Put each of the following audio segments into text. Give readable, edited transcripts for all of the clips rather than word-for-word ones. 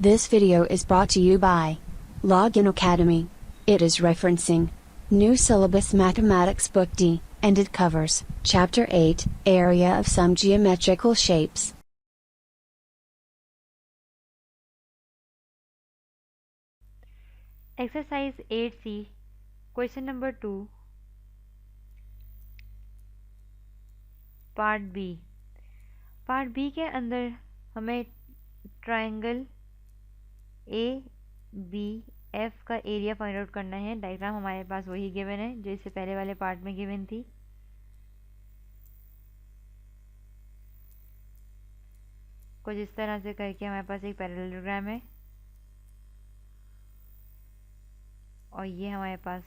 This video is brought to you by Login Academy. It is referencing New Syllabus Mathematics Book D, and it covers Chapter 8, Area of some Geometrical Shapes. Exercise 8C, question number 2, part B. Part B के अंदर हमें triangle A B F का area find out करना है। Diagram हमारे पास वही given है जो इससे पहले वाले पार्ट में गिवन थी। कुछ इस तरह से करके हमारे पास एक पैरेललोग्राम है और ये हमारे पास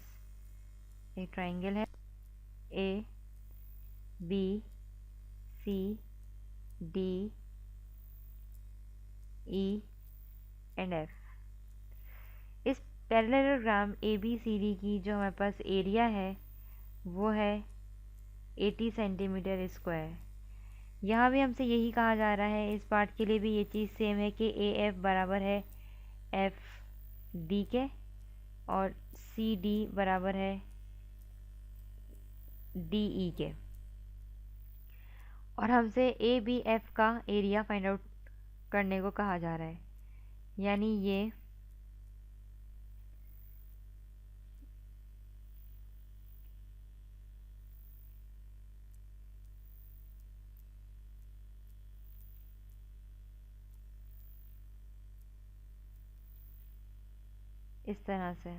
एक ट्रायंगल है A B C D E and F. इस parallelogram A B C D की जो हमारे पास एरिया है वो है 80 सेंटीमीटर स्क्वायर। यहाँ भी हमसे यही कहा जा रहा है, इस पार्ट के लिए भी ये चीज़ सेम है कि ए एफ बराबर है एफ डी के और सी डी बराबर है डी ई के, और हमसे ए बी एफ का एरिया फाइंड आउट करने को कहा जा रहा है। यानी ये इस तरह से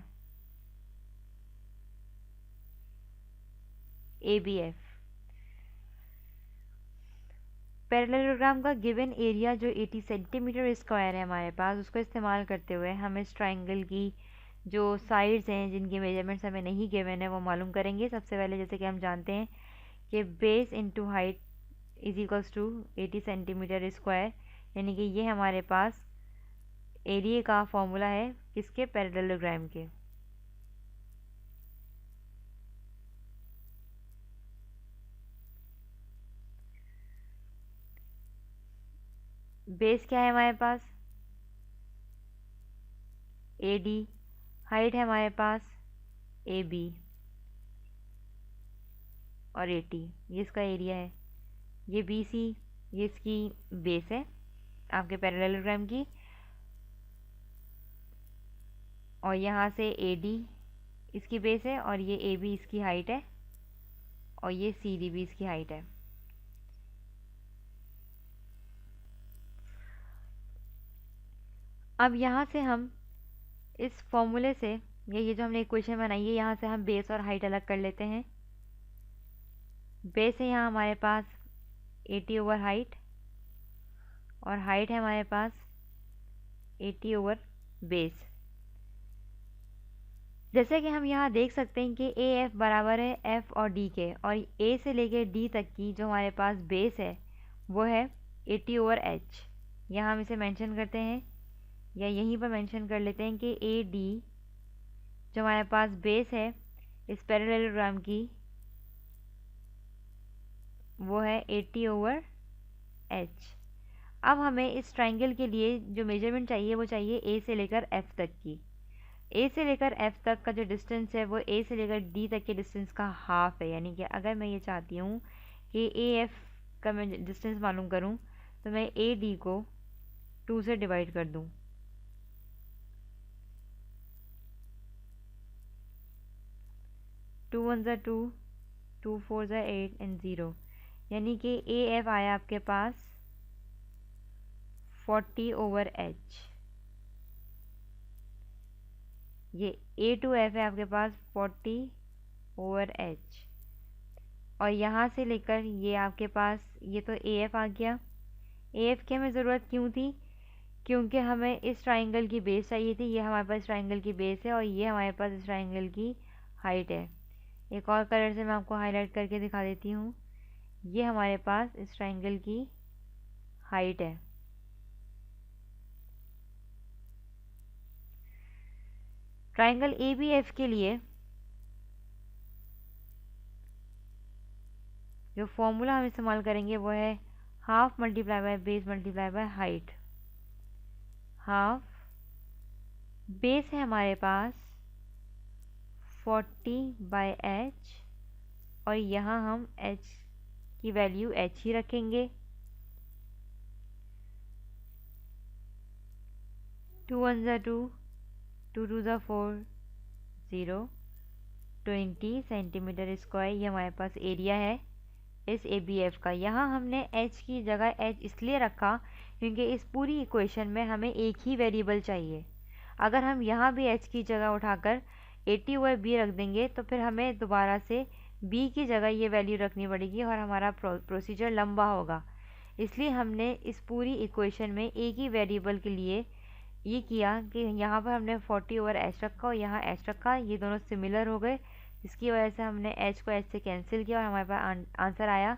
ए बी एफ पैरेललोग्राम का गिवन एरिया जो 80 सेंटीमीटर स्क्वायर है हमारे पास, उसको इस्तेमाल करते हुए हम इस ट्रायंगल की जो साइड्स हैं जिनकी मेजरमेंट्स हमें नहीं गिवन है वो मालूम करेंगे। सबसे पहले जैसे कि हम जानते हैं कि base into height is equals to 80 centimetre square, यानी कि ये हमारे पास एरिया का फॉर्मूला है किसके, पैरेललोग्राम के। बेस क्या है हमारे पास ए डी, हाइट है हमारे पास ए बी और 80, ये इसका एरिया है। ये बी सी ये इसकी बेस है आपके पैरेललोग्राम की, और यहाँ से ए डी इसकी बेस है और ये ए बी इसकी हाइट है और ये सी डी भी इसकी हाइट है। अब यहाँ से हम इस फॉर्मूले से ये जो हमने इक्वेशन बनाई है यहाँ से हम बेस और हाइट अलग कर लेते हैं। बेस है यहाँ हमारे पास 80 ओवर हाइट और हाइट है हमारे पास 80 ओवर बेस। जैसे कि हम यहाँ देख सकते हैं कि ए एफ बराबर है एफ और डी के, और ए से लेकर डी तक की जो हमारे पास बेस है वो है 80 ओवर एच। यहाँ हम इसे मेंशन करते हैं या यहीं पर मेंशन कर लेते हैं कि ए डी जो हमारे पास बेस है इस पैरेललोग्राम की वो है 80 ओवर एच। अब हमें इस ट्रायंगल के लिए जो मेजरमेंट चाहिए वो चाहिए ए से लेकर एफ तक की। ए से लेकर एफ तक का जो डिस्टेंस है वो ए से लेकर डी तक के डिस्टेंस का हाफ है। यानी कि अगर मैं ये चाहती हूँ कि ए एफ का मैं डिस्टेंस मालूम करूँ तो मैं ए डी को 2 से डिवाइड कर दूँ। टू वन ज़ा 2, 2 4 ज़ा 8 एंड 0, यानी कि ए एफ आया आपके पास 40 ओवर एच। ये ए टू एफ है आपके पास 40 ओवर एच, और यहाँ से लेकर ये आपके पास ये तो ए एफ आ गया। ए एफ की हमें ज़रूरत क्यों थी, क्योंकि हमें इस ट्रायंगल की बेस चाहिए थी। ये हमारे पास ट्रायंगल की बेस है और ये हमारे पास इस ट्रायंगल की हाइट है। एक और कलर से मैं आपको हाईलाइट करके दिखा देती हूँ। ये हमारे पास इस ट्रायंगल की हाइट है। ट्रायंगल ए बी एफ के लिए जो फॉर्मूला हम इस्तेमाल करेंगे वो है half multiply by base multiply by height. Half base है हमारे पास 40/h और यहाँ हम h की वैल्यू h ही रखेंगे। 2 1 2, 2 2 4, 0, 20 सेंटीमीटर स्क्वायर ये हमारे पास एरिया है इस ABF का। यहाँ हमने h की जगह h इसलिए रखा क्योंकि इस पूरी इक्वेशन में हमें एक ही वेरिएबल चाहिए। अगर हम यहाँ भी h की जगह उठाकर 80/b रख देंगे तो फिर हमें दोबारा से b की जगह ये वैल्यू रखनी पड़ेगी और हमारा प्रोसीजर लंबा होगा। इसलिए हमने इस पूरी इक्वेशन में एक ही वेरिएबल के लिए ये किया कि यहाँ पर हमने 40/h रखा और यहाँ h रखा, ये दोनों सिमिलर हो गए, इसकी वजह से हमने h को h से कैंसिल किया और हमारे पास आंसर आया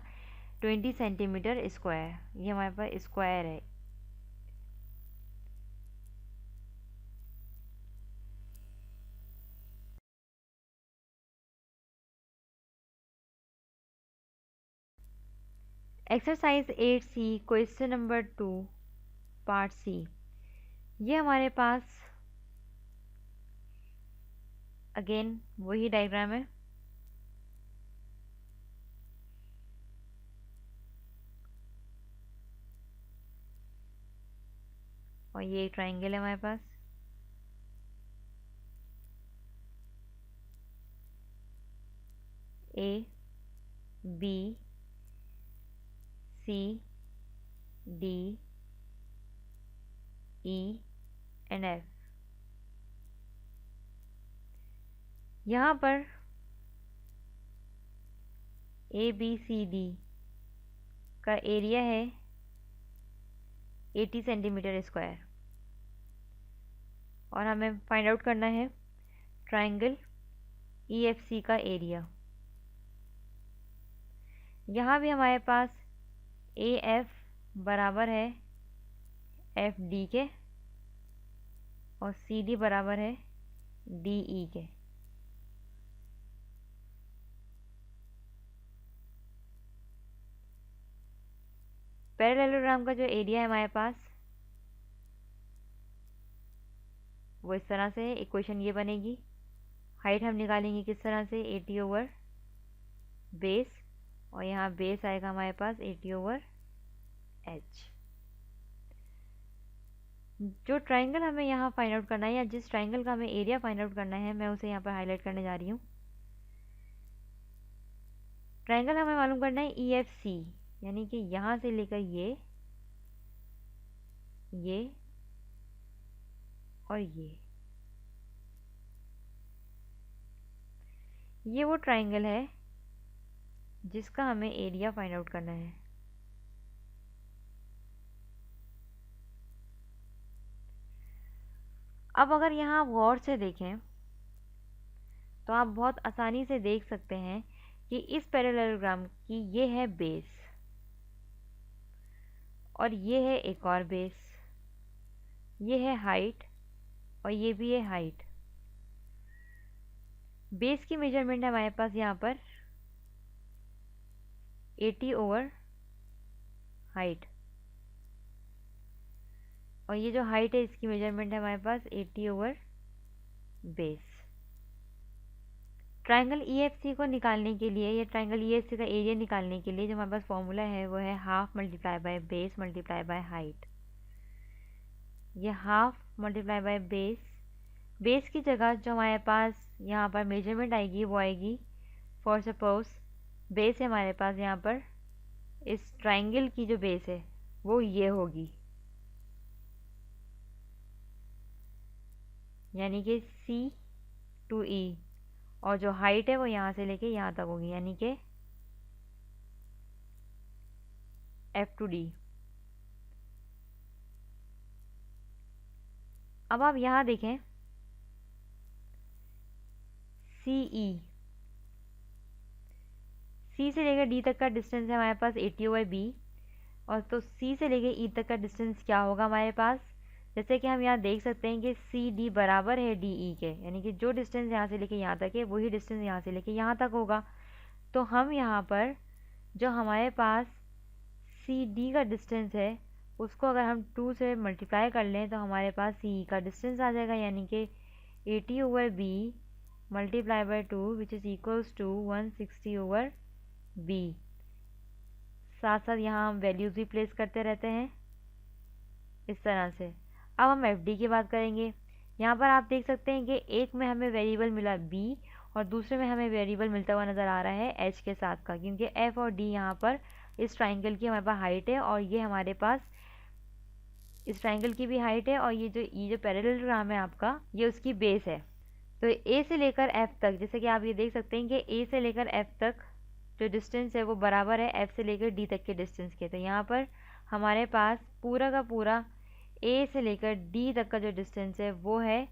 20 सेंटीमीटर स्क्वायर। ये हमारे पास स्क्वायर है। Exercise 8C question number 2 part C। ये हमारे पास अगेन वही डायग्राम है और ये ट्राइंगल है हमारे पास। A B C D E and F। यहाँ पर ABCD का एरिया है 80 सेंटीमीटर स्क्वायर और हमें फाइंड आउट करना है ट्राइंगल EFC का एरिया। यहाँ भी हमारे पास AF बराबर है FD के और CD बराबर है DE के। पैरेललोग्राम का जो एरिया है हमारे पास वो इस तरह से है। इक्वेशन ये बनेगी, हाइट हम निकालेंगे किस तरह से 80/बेस और यहाँ बेस आएगा हमारे पास 80/h। जो ट्राइंगल हमें यहाँ फाइंड आउट करना है या जिस ट्राइंगल का हमें एरिया फाइंड आउट करना है मैं उसे यहाँ पर हाईलाइट करने जा रही हूँ। ट्राइंगल हमें मालूम करना है EFC, यानी कि यहाँ से लेकर ये और ये वो ट्राइंगल है जिसका हमें एरिया फाइंड आउट करना है। अब अगर यहाँ आप गौर से देखें तो आप बहुत आसानी से देख सकते हैं कि इस पैरेललोग्राम की ये है बेस और ये है एक और बेस, ये है हाइट और ये भी है हाइट। बेस की मेजरमेंट है हमारे पास यहाँ पर 80/हाइट और ये जो हाइट है इसकी मेजरमेंट है हमारे पास 80/बेस। ट्राइंगल EFC को निकालने के लिए या ट्राइंगल EFC का एरिया निकालने के लिए जो हमारे पास फॉर्मूला है वो है half multiply by base multiply by height. ये half multiply by base, base की जगह जो हमारे पास यहाँ पर मेजरमेंट आएगी वो आएगी, फॉर सपोज बेस है हमारे पास यहाँ पर, इस ट्राइंगल की जो बेस है वो ये होगी, यानी कि C to E और जो हाइट है वो यहाँ से लेके यहाँ तक होगी, यानी कि F to D। अब आप यहाँ देखें CE, C से लेकर D तक का डिस्टेंस है हमारे पास 80/b और तो C से लेकर E तक का डिस्टेंस क्या होगा हमारे पास, जैसे कि हम यहाँ देख सकते हैं कि CD बराबर है DE के, यानी कि जो डिस्टेंस यहाँ से लेके यहाँ तक है वही डिस्टेंस यहाँ से लेके यहाँ तक होगा। तो हम यहाँ पर जो हमारे पास CD का डिस्टेंस है उसको अगर हम 2 से मल्टीप्लाई कर लें तो हमारे पास सी का डिस्टेंस आ जाएगा, यानी कि 80/b multiply by 2 which is equals to 160/b। साथ साथ यहाँ हम वैल्यूज़ भी प्लेस करते रहते हैं इस तरह से। अब हम एफ डी की बात करेंगे। यहाँ पर आप देख सकते हैं कि एक में हमें वेरिएबल मिला b और दूसरे में हमें वेरिएबल मिलता हुआ नज़र आ रहा है h के साथ का, क्योंकि f और d यहाँ पर इस ट्राइंगल की हमारे पास हाइट है और ये हमारे पास इस ट्राइंगल की भी हाइट है, और ये जो पैरेललोग्राम है आपका, ये उसकी बेस है। तो a से लेकर f तक, जैसे कि आप ये देख सकते हैं कि a से लेकर f तक जो डिस्टेंस है वो बराबर है f से लेकर d तक के डिस्टेंस के। तो यहाँ पर हमारे पास पूरा का पूरा a से लेकर d तक का जो डिस्टेंस है वो है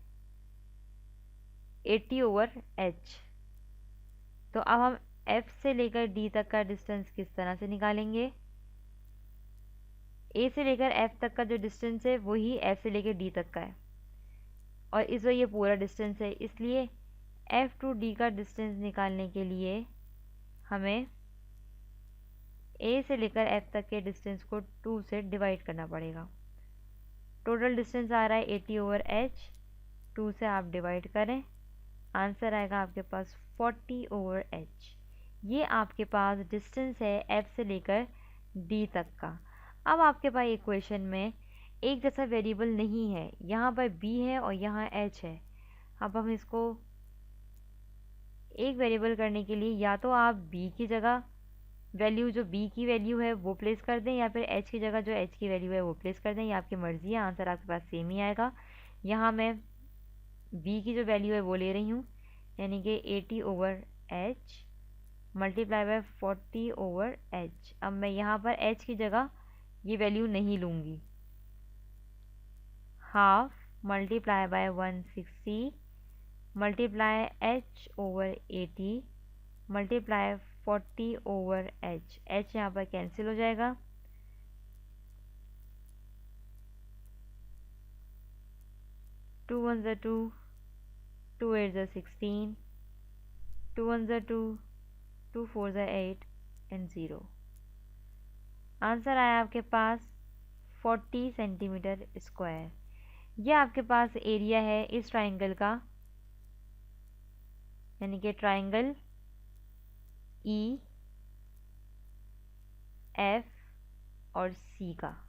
80/h। तो अब हम f से लेकर d तक का डिस्टेंस किस तरह से निकालेंगे? a से लेकर f तक का जो डिस्टेंस है वही f से लेकर d तक का है, और इस वक्त ये पूरा डिस्टेंस है, इसलिए f टू d का डिस्टेंस निकालने के लिए हमें a से लेकर f तक के डिस्टेंस को 2 से डिवाइड करना पड़ेगा। टोटल डिस्टेंस आ रहा है 80/h, 2 से आप डिवाइड करें, आंसर आएगा आपके पास 40/h। ये आपके पास डिस्टेंस है f से लेकर d तक का। अब आपके पास इक्वेशन में एक जैसा वेरिएबल नहीं है, यहाँ पर b है और यहाँ h है। अब हम इसको एक वेरिएबल करने के लिए या तो आप b की जगह वैल्यू जो b की वैल्यू है वो प्लेस कर दें, या फिर h की जगह जो h की वैल्यू है वो प्लेस कर दें, ये आपकी मर्ज़ी है, आंसर आपके पास सेम ही आएगा। यहाँ मैं b की जो वैल्यू है वो ले रही हूँ, यानी कि 80/h मल्टीप्लाई बाय 40/h। अब मैं यहाँ पर h की जगह ये वैल्यू नहीं लूँगी। Half multiply bye 160 multiply h/80 multiply 40/h। h यहाँ पर कैंसिल हो जाएगा, 2 1 2, 2 8 16, 2 1 2, 2 4 8 एंड 0। आंसर आया आपके पास 40 सेंटीमीटर स्क्वायर। ये आपके पास एरिया है इस ट्राइंगल का, यानी कि ट्राइंगल ई एफ और सी का।